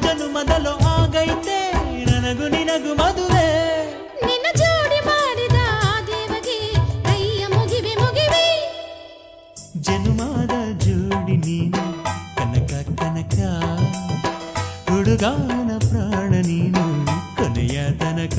ಜನುಮದಲು ಆಗೈತೆ ನನಗೂ ನಿನಗೂ ಮದುವೆ ನಿನ್ನ ಜೋಡಿ ಮಾಡಿದ ಆ ದೇವಗೆ ಕೈಯ ಮುಗಿವೆ ಮುಗಿವೆ ಜನುಮದ ಜೋಡಿ ನೀನು ಕನಕ ಕನಕ ಹುಡುಗಾನ ಪ್ರಾಣ ನೀನು ಕೊನೆಯ ತನಕ